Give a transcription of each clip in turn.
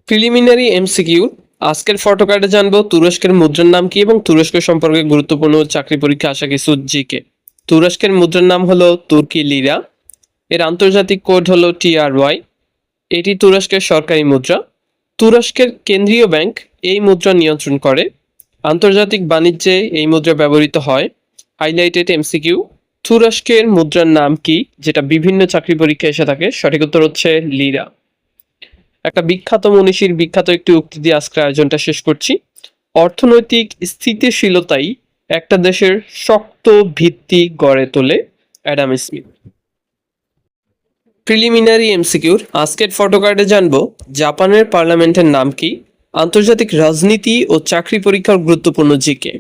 Preliminary MCQ. আজকের photo কার্ডে জানবো তুরস্কের মুদ্রার নাম কি এবং তুরস্ক সম্পর্কে গুরুত্বপূর্ণ চাকরি পরীক্ষা আসা কিছু জিকে। তুরস্কের মুদ্রার নাম হলো তুর্কি লিরা। এর আন্তর্জাতিক কোড হলো TRY। এটি তুরস্কের সরকারি মুদ্রা। তুরস্কের কেন্দ্রীয় ব্যাংক এই মুদ্রা নিয়ন্ত্রণ করে। আন্তর্জাতিক বাণিজ্যে এই মুদ্রা ব্যবহৃত হয়। Highlighted MCQ. তুরস্কের মুদ্রার নাম কি, যেটা বিভিন্ন চাকরি পরীক্ষায় এসে থাকে? সঠিক উত্তর হচ্ছে লিরা। একটা বিখ্যাত মনীষীর বিখ্যাত একটি উক্তি দিয়ে আজকের আয়োজনটা শেষ করছি। অর্থনৈতিক স্থিতিশীলতাই একটা দেশের শক্ত ভিত্তি গড়ে তোলে। Adam Smith. প্রিলিমিনারি এমসিকিউর আজকের ফটো কার্ডে জানবো জাপানের পার্লামেন্টের নাম কি, আন্তর্জাতিক রাজনীতি ও চাকরি পরীক্ষার গুরুত্বপূর্ণ জিকে।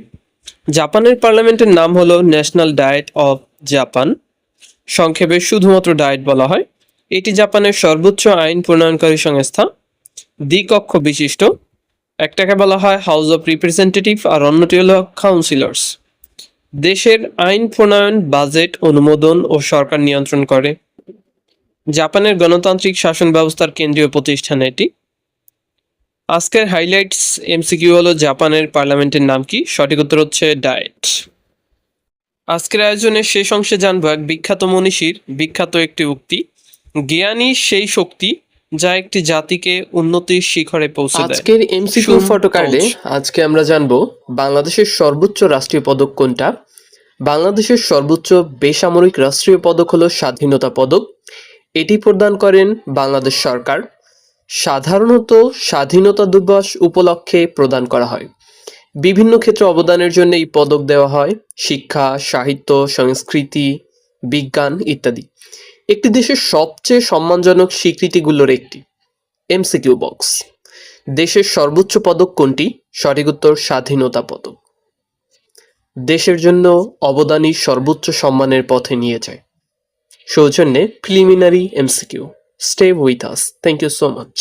জাপানের পার্লামেন্টের নাম হলো ন্যাশনাল ডায়েট অফ জাপান, সংক্ষেপে শুধুমাত্র ডায়েট বলা হয়। এটি জাপানের সর্বোচ্চ আইন প্রণয়নকারী সংস্থা, দ্বিকক্ষ বিশিষ্ট। একটাকে বলা হয় হাউস অফ রিপ্রেজেন্টেটিভ আর অন্যটি হলো কাউন্সিলর্স। দেশের আইন প্রণয়ন, বাজেট অনুমোদন ও সরকার নিয়ন্ত্রণ করে। জাপানের গণতান্ত্রিক শাসন ব্যবস্থার কেন্দ্রীয় প্রতিষ্ঠান এটি। আজকের হাইলাইটস এমসিকিউ হলো জাপানের পার্লামেন্টের নাম কি? সঠিক উত্তর হচ্ছে ডায়েট। আজকের আয়োজনের শেষ অংশে জানবো এক বিখ্যাত মনীষীর বিখ্যাত একটি উক্তি, জ্ঞানী সেই শক্তি যা একটি জাতিকে উন্নতির শিখরে পৌঁছে দেয়। আজকের এমসিকিউ ফটো কার্ডে আজকে আমরা জানবো বাংলাদেশের সর্বোচ্চ রাষ্ট্রীয় পদক কোনটা। বাংলাদেশের সর্বোচ্চ বেসামরিক রাষ্ট্রীয় পদক হলো স্বাধীনতা পদক। এটি প্রদান করেন বাংলাদেশ সরকার। সাধারণত স্বাধীনতা দিবস উপলক্ষে প্রদান করা হয়। বিভিন্ন ক্ষেত্রে অবদানের জন্য এই পদক দেওয়া হয়, শিক্ষা, সাহিত্য, সংস্কৃতি, বিজ্ঞান ইত্যাদি। একটি দেশের সবচেয়ে সম্মানজনক স্বীকৃতিগুলোর একটি। MCQ box. দেশের সর্বোচ্চ পদক কোনটি? সঠিক উত্তর স্বাধীনতা পদক। দেশের জন্য অবদানই সর্বোচ্চ সম্মানের পথে নিয়ে যায়। সৌজন্যে preliminary MCQ. Stay with us. Thank you so much.